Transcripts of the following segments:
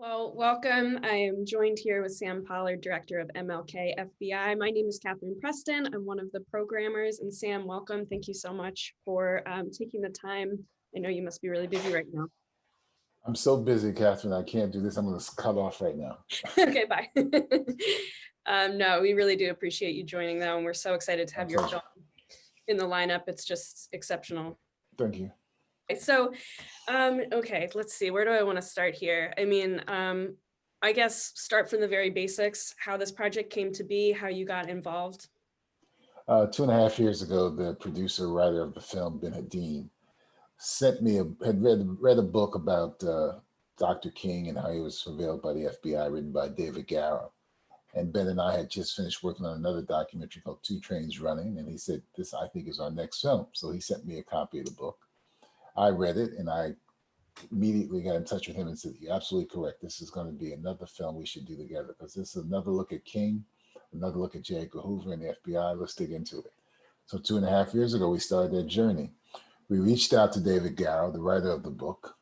Well, welcome. I am joined here with Sam Pollard, Director of MLK FBI. My name is Catherine Preston. I'm one of the programmers. And Sam, welcome. Thank you so much for taking the time. I know you must be really busy right now. I'm so busy, Catherine. I can't do this. I'm going to cut off right now. Okay, bye. No, we really do appreciate you joining, though. And we're so excited to have your film in the lineup. It's just exceptional. Thank you. So, okay, let's see. Where do I want to start here? I mean, I guess start from the very basics, how this project came to be, how you got involved. 2.5 years ago, the producer, writer of the film, Ben Hadeen, sent me had read a book about Dr. King and how he was surveilled by the FBI, written by David Garrow. And Ben and I had just finished working on another documentary called Two Trains Running. And he said, this, I think, is our next film. So he sent me a copy of the book. I read it and I immediately got in touch with him and said, you're absolutely correct. This is going to be another film we should do together because this is another look at King, another look at J. Edgar Hoover and the FBI. Let's dig into it. So 2.5 years ago, we started that journey. We reached out to David Garrow, the writer of the book,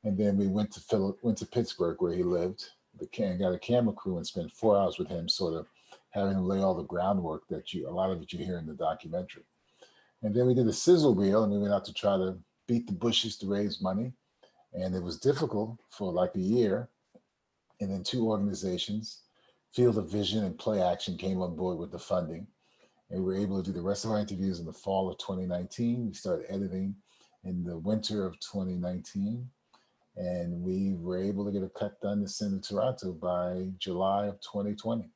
and then we went to Pittsburgh where he lived, got a camera crew and spent 4 hours with him, sort of having him lay all the groundwork that a lot of it you hear in the documentary. And then we did a sizzle reel and we went out to try to beat the bushes to raise money. And it was difficult for like a year. And then two organizations, Field of Vision and Play Action, came on board with the funding. And we were able to do the rest of our interviews in the fall of 2019. We started editing in the winter of 2019. And we were able to get a cut done to send to Toronto by July of 2020.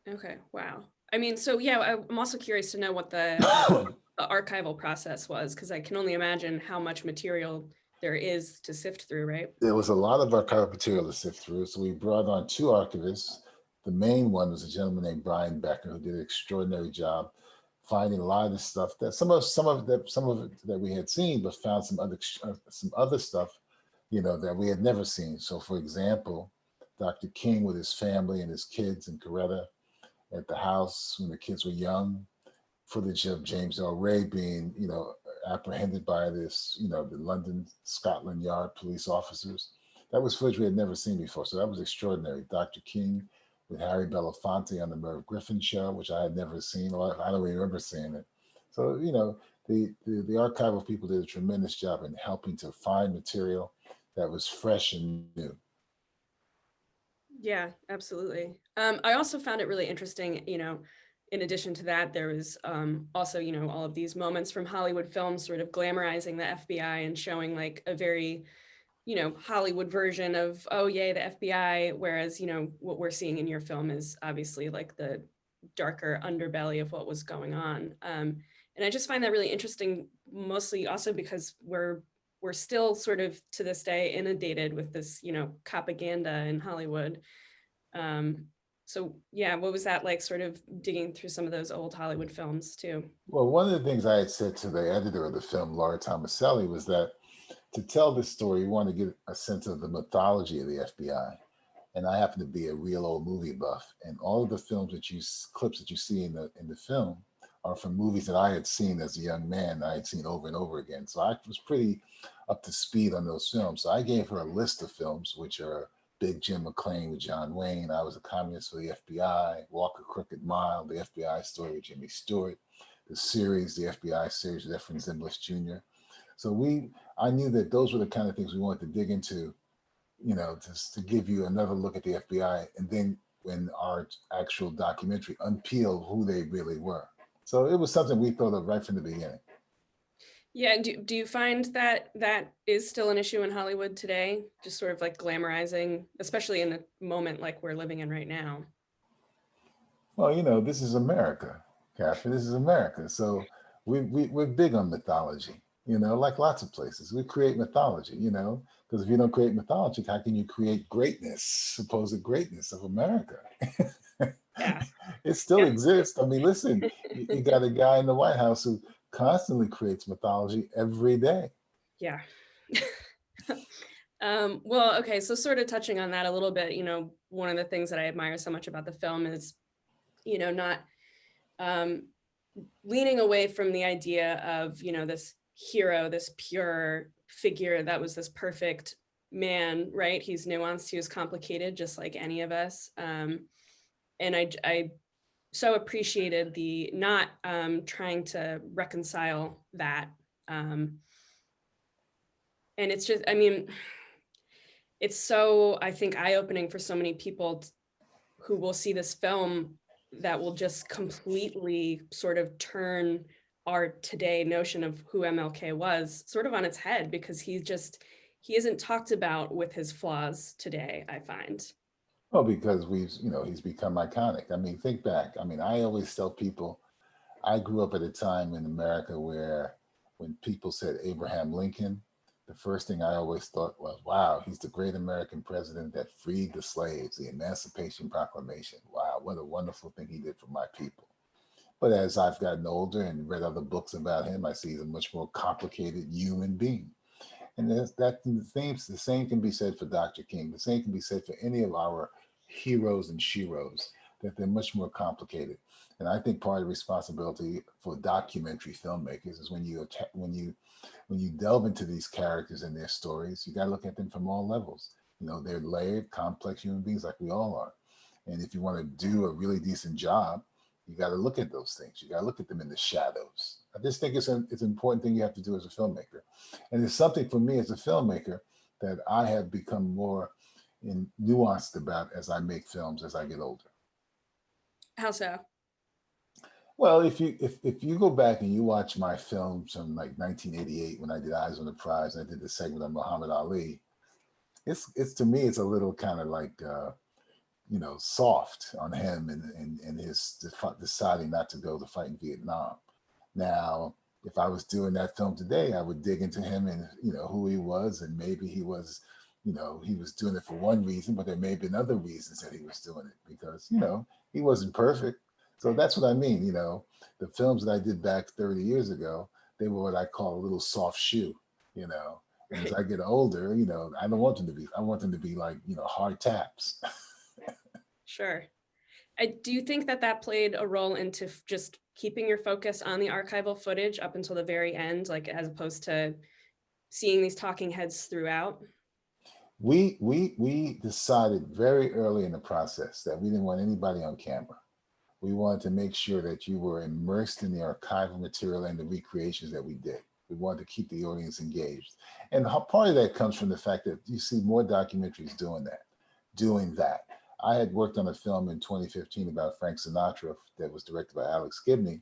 Okay, wow. I mean, so yeah, I'm also curious to know what the archival process was, because I can only imagine how much material there is to sift through, right? There was a lot of archival material to sift through. So we brought on two archivists. The main one was a gentleman named Brian Becker, who did an extraordinary job finding a lot of the stuff that some of it that we had seen, but found some other stuff, that we had never seen. So for example, Dr. King with his family and his kids in Coretta at the house when the kids were young, footage of James L. Ray being, apprehended by this, the London Scotland Yard police officers. That was footage we had never seen before. So that was extraordinary. Dr. King with Harry Belafonte on the Merv Griffin show, which I had never seen, or I don't remember seeing it. So, the archival people did a tremendous job in helping to find material that was fresh and new. Yeah, absolutely. I also found it really interesting, in addition to that, there was also, all of these moments from Hollywood films sort of glamorizing the FBI and showing like a very, Hollywood version of, oh, yay, the FBI. Whereas, what we're seeing in your film is obviously like the darker underbelly of what was going on. And I just find that really interesting, mostly also because we're still sort of to this day inundated with this, propaganda in Hollywood. So yeah, what was that like, sort of digging through some of those old Hollywood films too? Well, one of the things I had said to the editor of the film, Laura Tomaselli, was that to tell this story, you want to get a sense of the mythology of the FBI. And I happen to be a real old movie buff, and all of the clips that you see in the film are from movies that I had seen as a young man. I had seen over and over again. So I was pretty up to speed on those films. So I gave her a list of films, which are Big Jim McClain with John Wayne, I Was a Communist for the FBI, Walk a Crooked Mile, the FBI Story with Jimmy Stewart, the FBI series with Efren Zimbalist Jr. So I knew that those were the kind of things we wanted to dig into, to give you another look at the FBI, and then when our actual documentary unpeeled who they really were. So it was something we thought of right from the beginning. Yeah, do you find that that is still an issue in Hollywood today? Just sort of like glamorizing, especially in a moment like we're living in right now? Well, this is America, Catherine. This is America. So we're big on mythology, like lots of places. We create mythology, because if you don't create mythology, how can you create greatness, supposed greatness of America? Yeah. It still exists. I mean, listen, you got a guy in the White House who constantly creates mythology every day. Yeah. Well, okay, so sort of touching on that a little bit, one of the things that I admire so much about the film is, not leaning away from the idea of, this hero, this pure figure that was this perfect, man, right? He's nuanced, he was complicated, just like any of us. And I so appreciated the not trying to reconcile that. Um, and it's just, I mean, it's so, I think, eye-opening for so many people who will see this film that will just completely sort of turn our today notion of who MLK was sort of on its head, because he isn't talked about with his flaws today, I find. Well, because he's become iconic. I mean, think back. I mean, I always tell people I grew up at a time in America where when people said Abraham Lincoln, the first thing I always thought was, wow, he's the great American president that freed the slaves, the Emancipation Proclamation. Wow, what a wonderful thing he did for my people. But as I've gotten older and read other books about him, I see he's a much more complicated human being. And the same can be said for Dr. King. The same can be said for any of our heroes and sheroes, that they're much more complicated. And I think part of the responsibility for documentary filmmakers is when you delve into these characters and their stories, you got to look at them from all levels. They're layered, complex human beings like we all are. And if you want to do a really decent job, you got to look at those things. You got to look at them in the shadows. I just think it's an important thing you have to do as a filmmaker. And it's something for me as a filmmaker that I have become more nuanced about as I make films as I get older. How so? Well, if you go back and you watch my films from like 1988 when I did Eyes on the Prize and I did the segment on Muhammad Ali, it's to me it's a little kind of like soft on him and his deciding not to go to fight in Vietnam. Now, if I was doing that film today, I would dig into him and who he was, and maybe he was doing it for one reason, but there may have been other reasons that he was doing it because he wasn't perfect. So that's what I mean. The films that I did back 30 years ago, they were what I call a little soft shoe. And as I get older, I don't want them to be. I want them to be like hard taps. Sure. Do you think that played a role into just keeping your focus on the archival footage up until the very end, like as opposed to seeing these talking heads throughout? We decided very early in the process that we didn't want anybody on camera. We wanted to make sure that you were immersed in the archival material and the recreations that we did. We wanted to keep the audience engaged. And part of that comes from the fact that you see more documentaries doing that. I had worked on a film in 2015 about Frank Sinatra that was directed by Alex Gibney.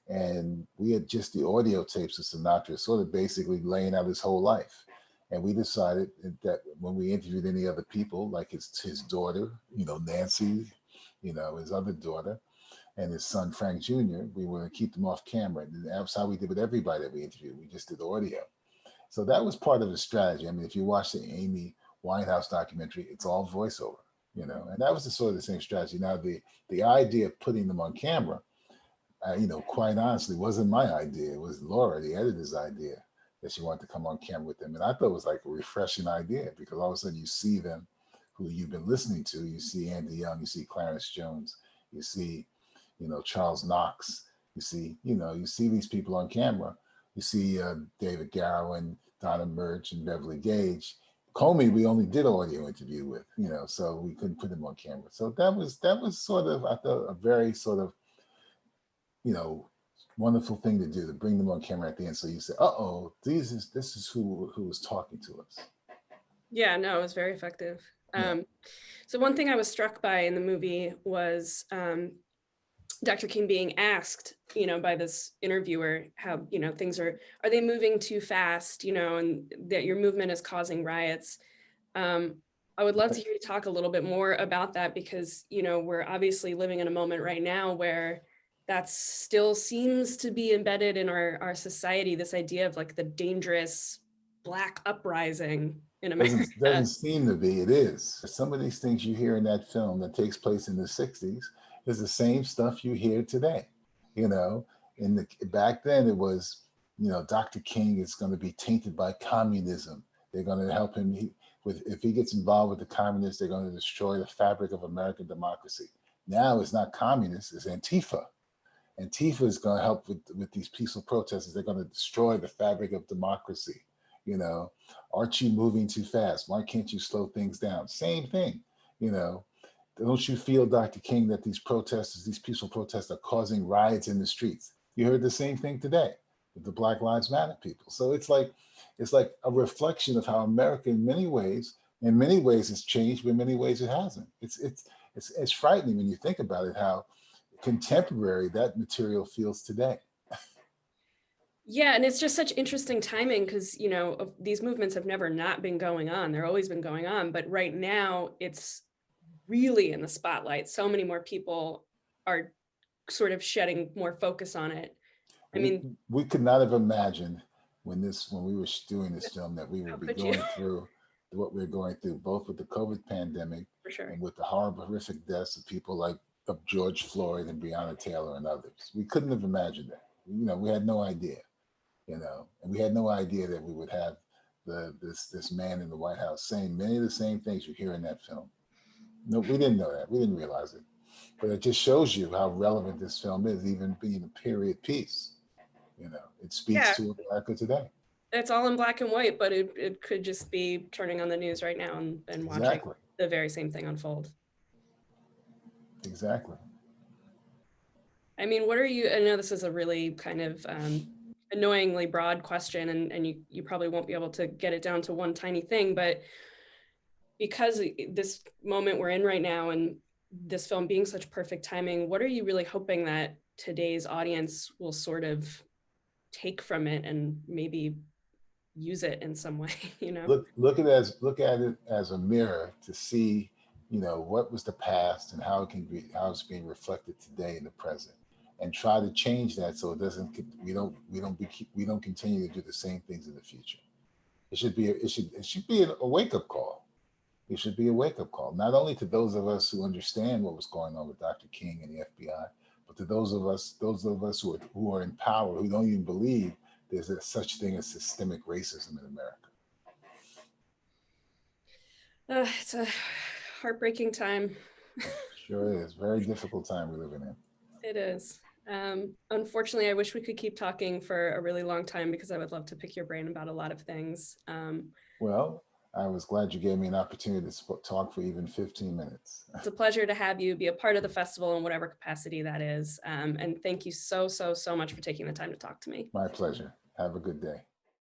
And we had just the audio tapes of Sinatra sort of basically laying out his whole life. And we decided that when we interviewed any other people, like his daughter, Nancy, his other daughter, and his son Frank Jr., we were going to keep them off camera. And that's how we did with everybody that we interviewed. We just did audio. So that was part of the strategy. I mean, if you watch the Amy Winehouse documentary, it's all voiceover, and that was the sort of the same strategy. Now, the idea of putting them on camera, quite honestly, wasn't my idea. It was Laura, the editor's idea, that she wanted to come on camera with them. And I thought it was like a refreshing idea because all of a sudden you see them who you've been listening to. You see Andy Young, you see Clarence Jones, you see Charles Knox. You see these people on camera. You see David Garrow, Donna Murch, and Beverly Gage. Comey, we only did audio interview with, so we couldn't put him on camera. So that was sort of, I thought, a very sort of, wonderful thing to do, to bring them on camera at the end. So you say, this is who was talking to us. Yeah, no, it was very effective. Yeah. So one thing I was struck by in the movie was Dr. King being asked, by this interviewer, how, things are they moving too fast, and that your movement is causing riots. I would love to hear you talk a little bit more about that because, we're obviously living in a moment right now where that still seems to be embedded in our society, this idea of like the dangerous Black uprising in America. Doesn't seem to be. It is. Some of these things you hear in that film that takes place in the 60s is the same stuff you hear today. Back then it was, Dr. King is going to be tainted by communism. They're going to help him if he gets involved with the communists, they're going to destroy the fabric of American democracy. Now it's not communists, it's Antifa. Antifa is going to help with these peaceful protesters. They're going to destroy the fabric of democracy. You know, aren't you moving too fast? Why can't you slow things down? Same thing. You know, don't you feel, Dr. King, that these protesters, these peaceful protests, are causing riots in the streets? You heard the same thing today with the Black Lives Matter people. So it's like a reflection of how America, in many ways, has changed, but in many ways it hasn't. It's frightening when you think about it, how contemporary that material feels today. Yeah, and it's just such interesting timing because, you know, these movements have never not been going on. They're always been going on, but right now it's really in the spotlight. So many more people are sort of shedding more focus on it. I we mean, we could not have imagined when we were doing this film that we how would be could you? going through what we're going through, both with the COVID pandemic For sure. and with the horrible, horrific deaths of people like of George Floyd and Breonna Taylor and others. We couldn't have imagined that. We had no idea. And we had no idea that we would have this man in the White House saying many of the same things you hear in that film. No, we didn't know that. We didn't realize it. But it just shows you how relevant this film is, even being a period piece. It speaks Yeah, to America today. it's all in black and white, but it could just be turning on the news right now and watching Exactly. the very same thing unfold. Exactly. I mean, what are you, I know this is a really kind of annoyingly broad question, and you probably won't be able to get it down to one tiny thing, but because this moment we're in right now and this film being such perfect timing, what are you really hoping that today's audience will sort of take from it and maybe use it in some way, you know? Look at it as a mirror to see, what was the past and how it's being reflected today in the present, and try to change that so it doesn't we don't continue to do the same things in the future. It should be a wake up call. It should be a wake up call, not only to those of us who understand what was going on with Dr. King and the FBI, but to those of us who are in power, who don't even believe there's such thing as systemic racism in America. It's a heartbreaking time. Sure is. Very difficult time we're living in. It is. Unfortunately, I wish we could keep talking for a really long time because I would love to pick your brain about a lot of things. Well, I was glad you gave me an opportunity to talk for even 15 minutes. It's a pleasure to have you be a part of the festival in whatever capacity that is. And thank you so much for taking the time to talk to me. My pleasure. Have a good day.